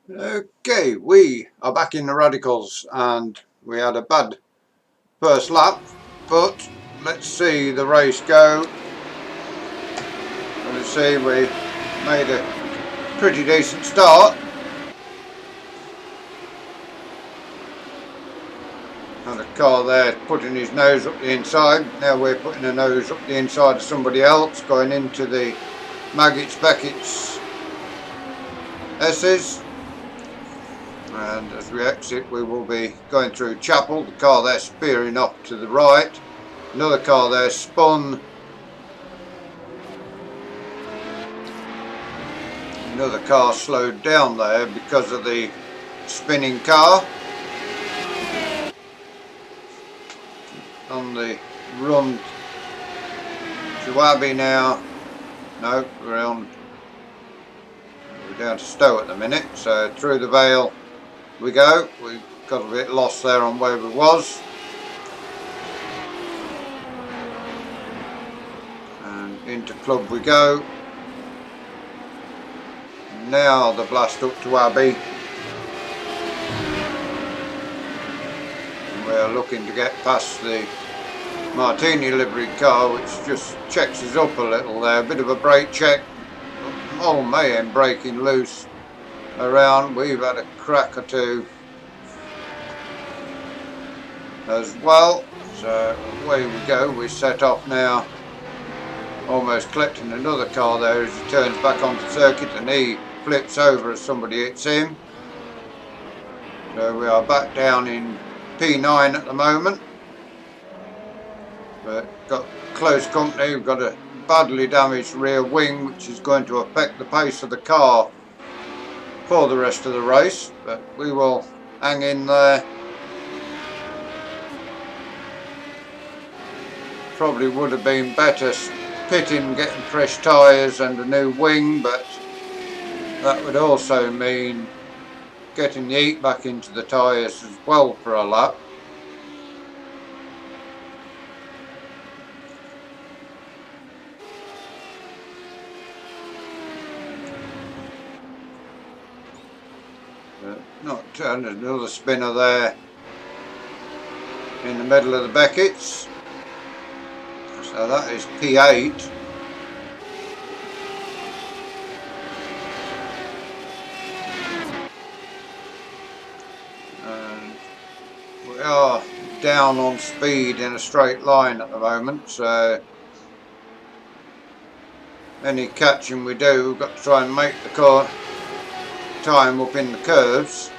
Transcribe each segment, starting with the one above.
Okay, we are back in the Radicals and we had a bad first lap, but let's see the race go. As you see, we made a pretty decent start. Had a car there putting his nose up the inside. Now we're putting a nose up the inside of somebody else, going into the Maggots Beckett's S's. And as we exit, we will be going through Chapel. The car there spearing off to the right. Another car there spun. Another car slowed down there because of the spinning car. On the run to Abbey now. No, we're down to Stowe at the minute. So through the Vale we go. We got a bit lost there on where we was. And into Club we go. Now the blast up to Abbey. We're looking to get past the Martini livery car, which just checks us up a little there. A bit of a brake check. Oh, mayhem breaking loose around. We've had a crack or two as well. So away we go. We set off now, almost collecting another car there as he turns back onto circuit and he flips over as somebody hits him. So we are back down in P9 at the moment, but got close company. We've got a badly damaged rear wing, which is going to affect the pace of the car for the rest of the race, but we will hang in there. Probably would have been better pitting, getting fresh tyres and a new wing, but that would also mean getting the heat back into the tyres as well for a lap. Not turn, another spinner there in the middle of the Beckett's. So that is P8. And we are down on speed in a straight line at the moment, so any catching we do, we've got to try and make the car time up in the curves.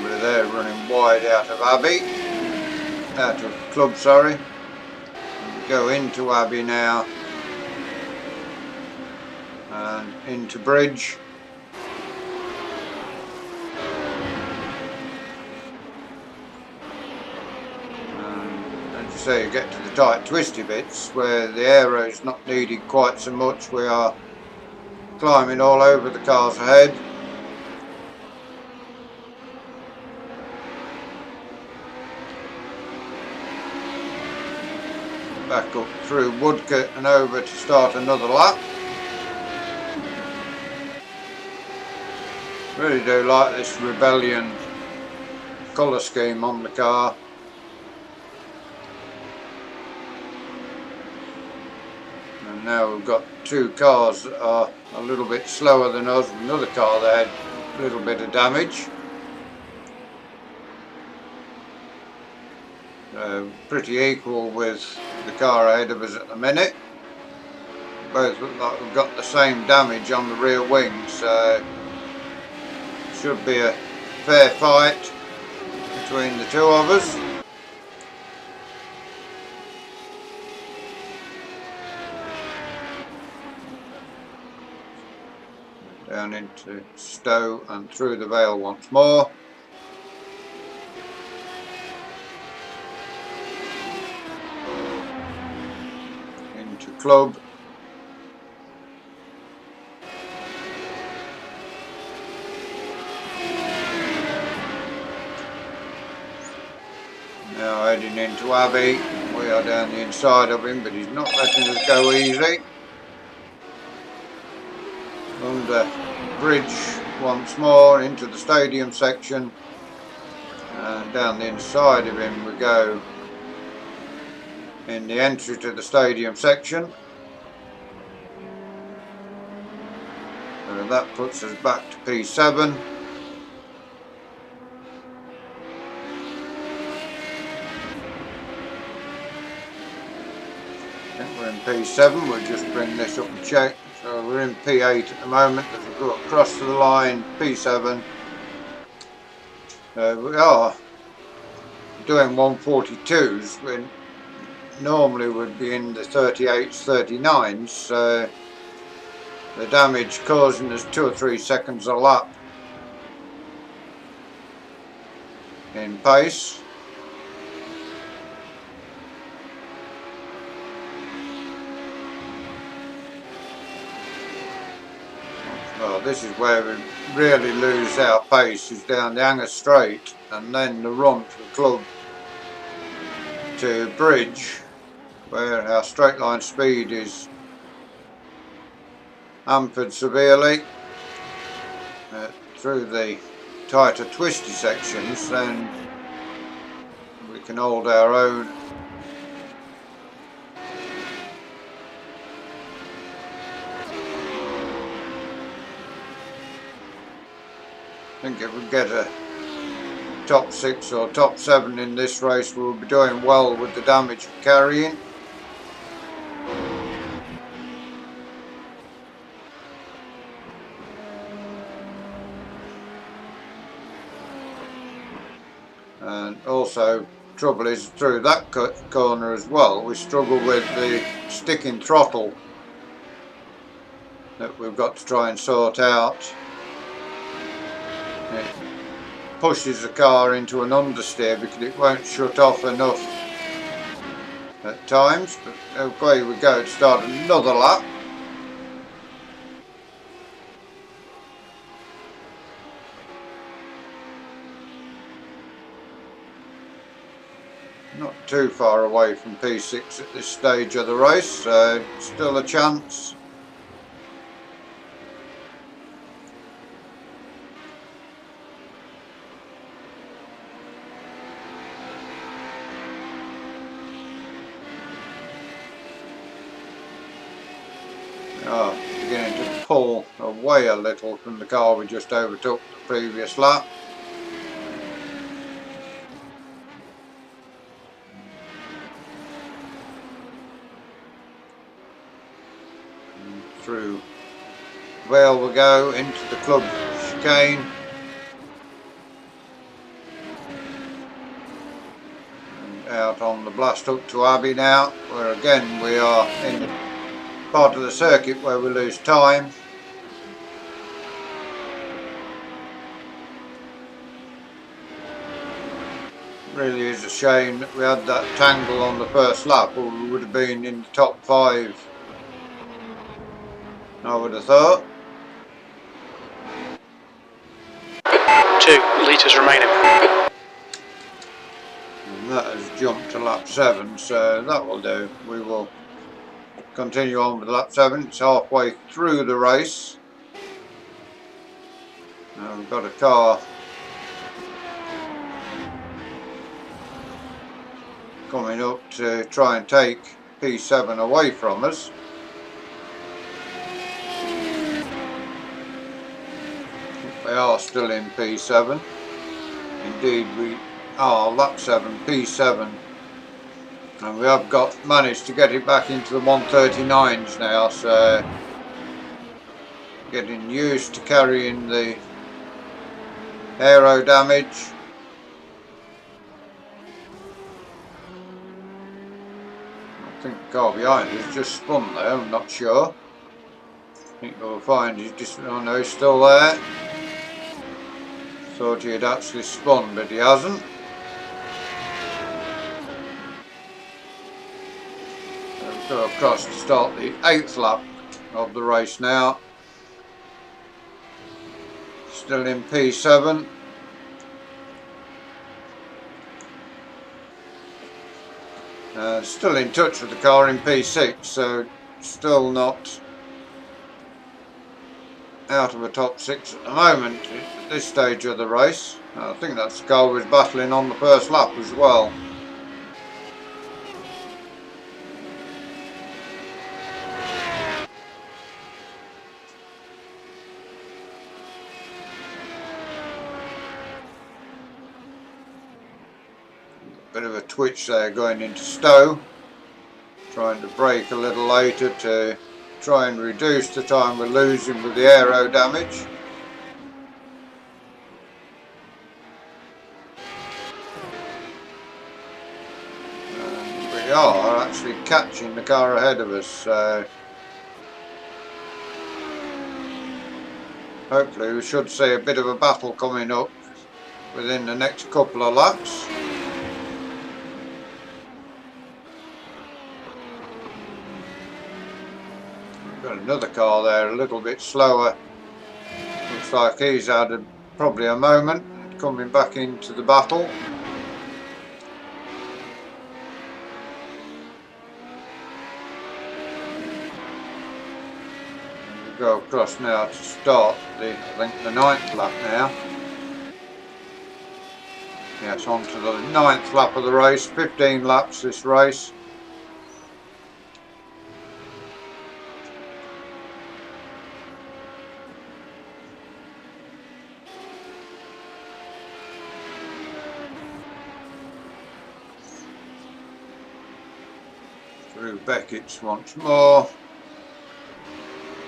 We're there running wide out of Abbey, out of Club, sorry. We go into Abbey now and into Bridge. So you get to the tight twisty bits where the aero is not needed quite so much. We are climbing all over the cars ahead. Back up through Woodcote and over to start another lap. Really do like this Rebellion colour scheme on the car. And now we've got two cars that are a little bit slower than us. Another car that had a little bit of damage. Pretty equal with the car ahead of us at the minute. Both look like we've got the same damage on the rear wing, so should be a fair fight between the two of us. Down into Stowe and through the Vale once more. Into Club. Now heading into Abbey. We go down the inside of him, but he's not letting us go easy. Under bridge once more into the stadium section, and down the inside of him we go in the entry to the stadium section. So that puts us back to P7. I think we're in P7, we'll just bring this up and check. So we're in P8 at the moment, as we go across to the line, P7. We are doing 142s, we normally would be in the 38s, 39s, so the damage causing us 2 or 3 seconds a lap in pace. Well, this is where we really lose our pace, is down the Hanger Straight and then the run from club to bridge, where our straight line speed is hampered severely. Through the tighter twisty sections, then we can hold our own. I think if we get a top 6 or top 7 in this race, we'll be doing well with the damage we're carrying. And also, trouble is through that corner as well, we struggle with the sticking throttle that we've got to try and sort out. It pushes the car into an understeer because it won't shut off enough at times, but away we go to start another lap. Not too far away from P6 at this stage of the race, so still a chance. Beginning to pull away a little from the car we just overtook the previous lap. And through Vale we go into the club chicane. And out on the blast hook to Abbey now, where again we are in the part of the circuit where we lose time. Really is a shame that we had that tangle on the first lap, or we would have been in the top 5, I would have thought. 2 litres remaining. And that has jumped to lap 7, so that will do. We will continue on with lap 7. It's halfway through the race. Now we've got a car coming up to try and take P7 away from us. We are still in P7. Indeed we are, lap 7, P7. And we have managed to get it back into the 139s now, so getting used to carrying the aero damage. I think the car behind us just spun there, I'm not sure. I think we'll find he's just, oh no, he's still there. Thought he had actually spun, but he hasn't. Go across to start the 8th lap of the race now. Still in P7. Still in touch with the car in P6, so still not out of a top 6 at the moment at this stage of the race. I think that's the car was battling on the first lap as well. Bit of a twitch there going into Stowe. Trying to brake a little later to try and reduce the time we're losing with the aero damage. And we are actually catching the car ahead of us, so hopefully we should see a bit of a battle coming up within the next couple of laps. We've got another car there a little bit slower. Looks like he's had probably a moment coming back into the battle. We go across now to start I think the 9th lap now. Yes, on to the 9th lap of the race. 15 laps this race. Through Beckett's once more,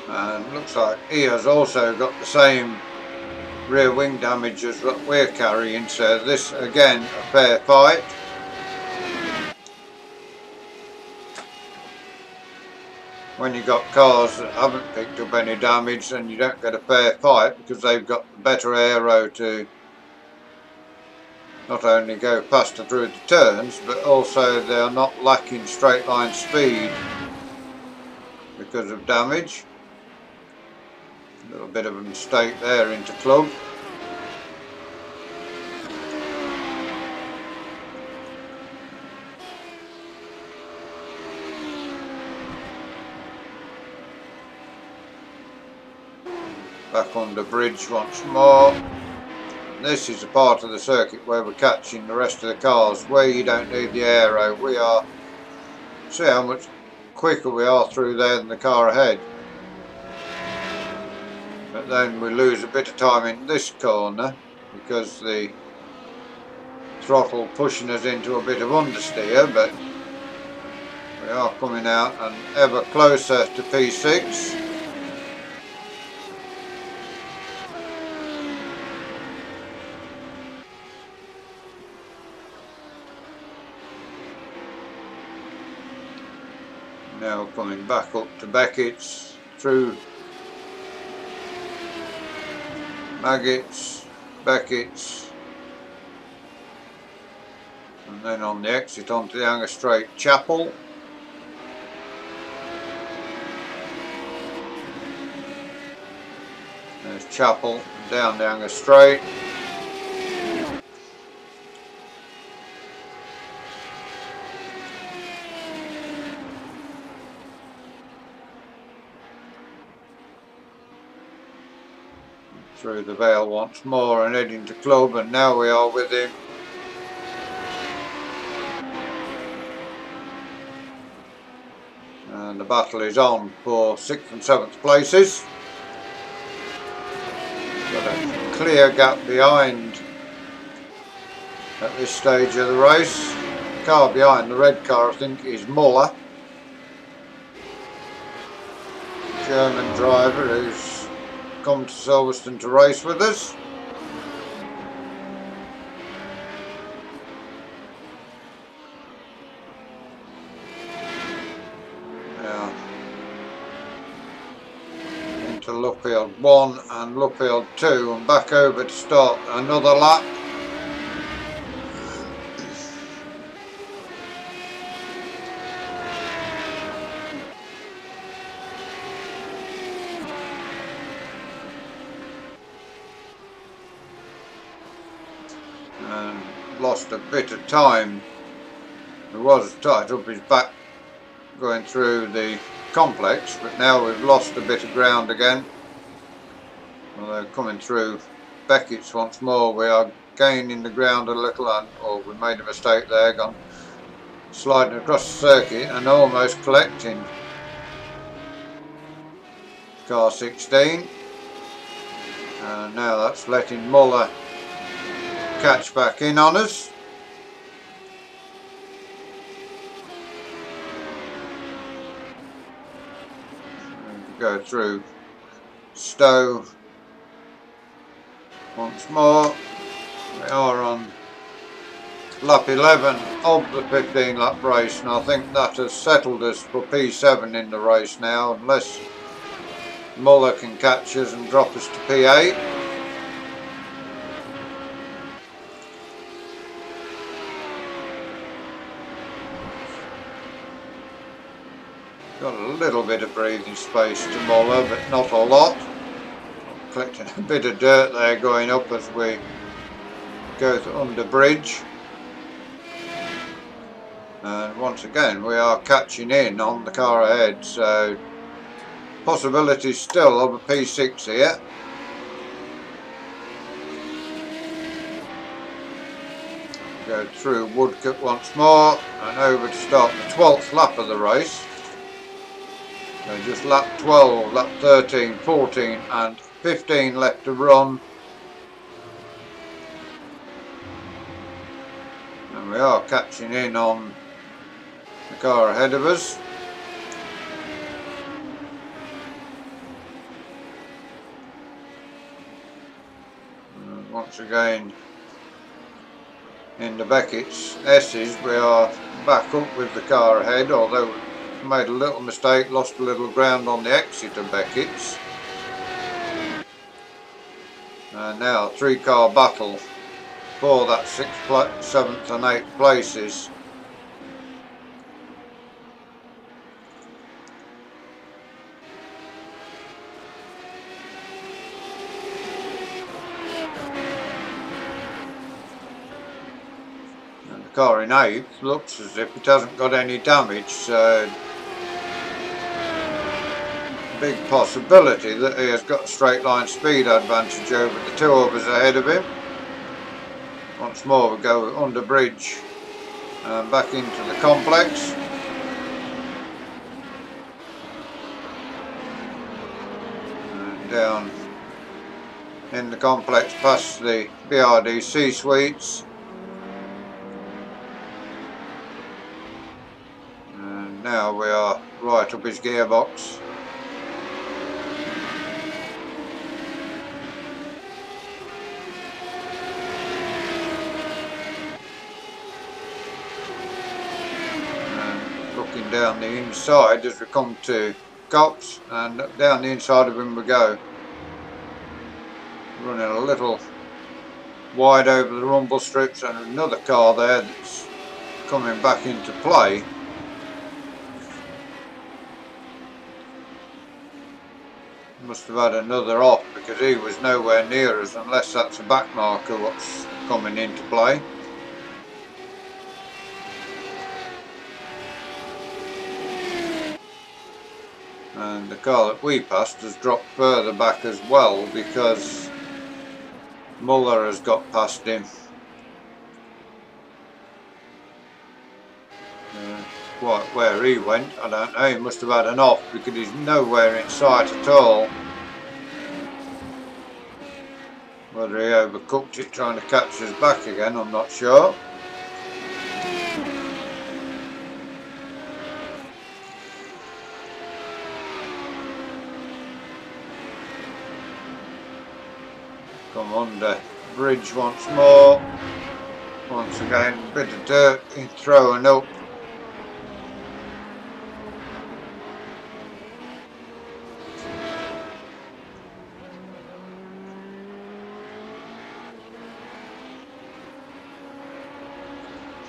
and looks like he has also got the same rear wing damage as what we're carrying, so this again a fair fight. When you've got cars that haven't picked up any damage, then you don't get a fair fight because they've got the better aero to not only go faster through the turns, but also they are not lacking straight line speed because of damage. A little bit of a mistake there into club. Back on the bridge once more. This is a part of the circuit where we're catching the rest of the cars, where you don't need the aero. We are, see how much quicker we are through there than the car ahead. But then we lose a bit of time in this corner because the throttle pushing us into a bit of understeer, but we are coming out and ever closer to P6. Now coming back up to Beckett's, through Maggots, Beckett's, and then on the exit onto the Hanger Straight Chapel. There's Chapel, and down the Hanger Straight. Through the Vale once more and heading to club, and now we are with him. And the battle is on for 6th and 7th places. Got a clear gap behind at this stage of the race. The car behind the red car I think is Muller, German driver who's come to Silverstone to race with us. Now into Luffield 1 and Luffield 2 and back over to start another lap. And lost a bit of time He was tight up his back going through the complex, but now we've lost a bit of ground again. Although coming through Beckett's once more, we are gaining the ground a little, and we made a mistake there, gone sliding across the circuit and almost collecting car 16. And now that's letting Muller catch back in on us. Go through Stowe once more. We are on lap 11 of the 15 lap race, and I think that has settled us for P7 in the race now, unless Muller can catch us and drop us to P8. Got a little bit of breathing space to Muller, but not a lot. Collecting a bit of dirt there going up as we go under bridge. And once again we are catching in on the car ahead, so possibilities still of a P6 here. Go through Woodcote once more and over to start the 12th lap of the race. So just lap 12, lap 13, 14 and 15 left to run. And we are catching in on the car ahead of us. And once again in the Beckett's S's we are back up with the car ahead, although we made a little mistake, lost a little ground on the exit of Beckett's. And now 3-car battle for that 6th, 7th and 8th places. And the car in 8th looks as if it hasn't got any damage, so big possibility that he has got a straight line speed advantage over the 2 of us ahead of him. Once more we go under bridge and back into the complex. And down in the complex past the BRDC suites. And now we are right up his gearbox. Down the inside as we come to Cox, and down the inside of him we go. Running a little wide over the rumble strips, and another car there that's coming back into play. Must have had another off because he was nowhere near us, unless that's a back marker what's coming into play. And the car that we passed has dropped further back as well because Muller has got past him. Quite where he went, I don't know. He must have had an off because he's nowhere in sight at all. Whether he overcooked it trying to catch us back again, I'm not sure. Come under bridge once more. Once again, a bit of dirt in throwing up.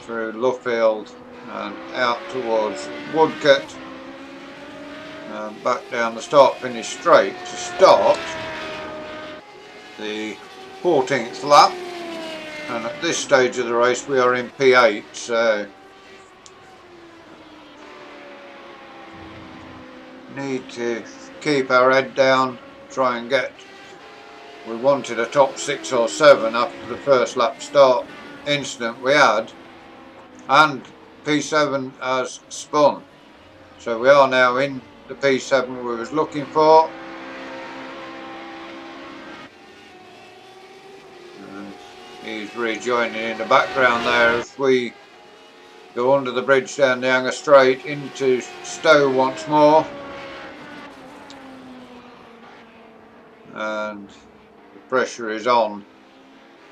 Through Luffield and out towards Woodcote. And back down the start-finish straight to start the 14th lap, and at this stage of the race we are in P8, so need to keep our head down, try and get. We wanted a top 6 or 7 after the first lap start incident we had, and P7 has spun, so we are now in the P7 we was looking for. And he's rejoining in the background there as we go under the bridge down the Hanger Straight into Stowe once more. And the pressure is on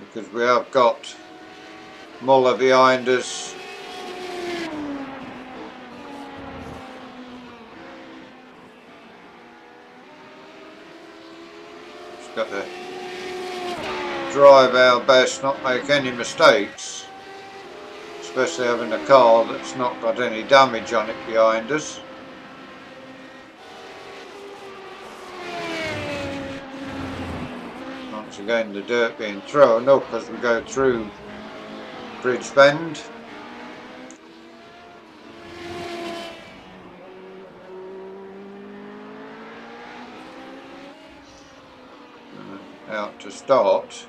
because we have got Muller behind us. Just got to drive our best, not make any mistakes, especially having a car that's not got any damage on it behind us. Once again the dirt being thrown up as we go through Bridge Bend. Out to start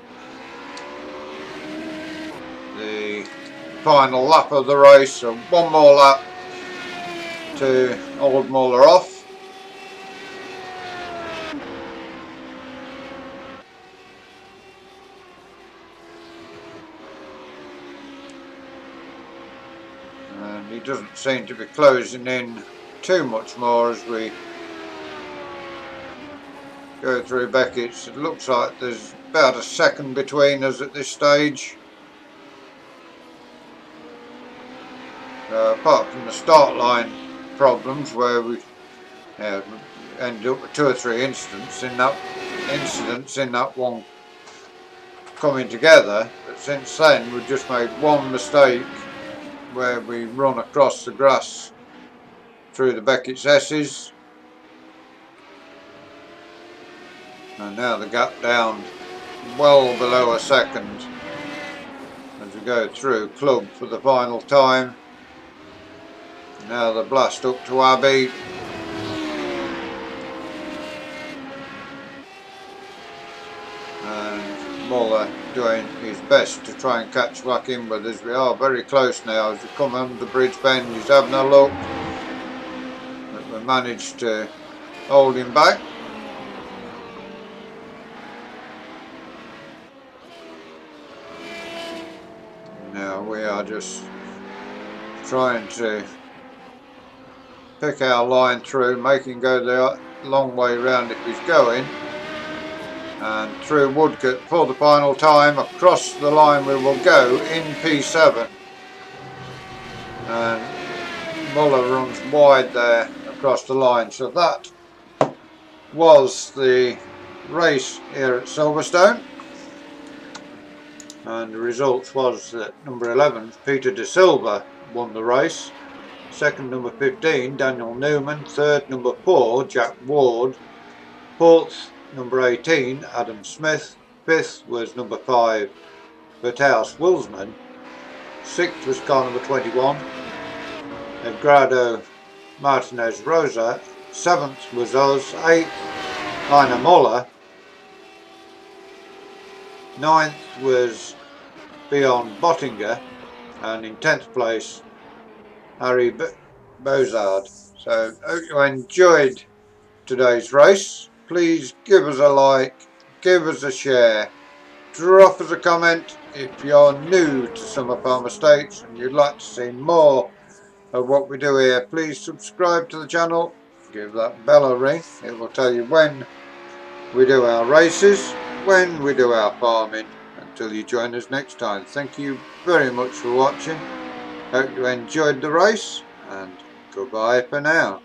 the final lap of the race, so one more lap to hold Muller off. And he doesn't seem to be closing in too much more as we go through Beckett's. It looks like there's about a second between us at this stage. Apart from the start line problems where we ended up with 2 or 3 incidents in that one coming together, but since then we've just made one mistake where we run across the grass through the Beckett's S's. And now the gap down well below a second as we go through Club for the final time. Now the blast up to Abbey. And Muller doing his best to try and catch back in with us. We are very close now as we come under the Bridge Bend. He's having a look, but we managed to hold him back. Now we are just trying to pick our line through, make him go the long way round if he's going, and through Woodcote for the final time. Across the line we will go in P7, and Muller runs wide there across the line. So that was the race here at Silverstone, and the results was that number 11 Peter De Silva won the race, second number 15 Daniel Newman, third number 4 Jack Ward, fourth number 18 Adam Smith, fifth was number 5 Vertaus Wilsman, sixth was car number 21 Edgardo Martinez Rosa, seventh was us, eighth Heiner Muller, ninth was Bjorn Bottinger, and in 10th place Harry Bozard. So I hope you enjoyed today's race. Please give us a like, give us a share, drop us a comment if you're new to Summer Farm Estates and you'd like to see more of what we do here. Please subscribe to the channel, give that bell a ring. It will tell you when we do our races, when we do our farming. Until you join us next time, thank you very much for watching. Hope you enjoyed the race, and goodbye for now.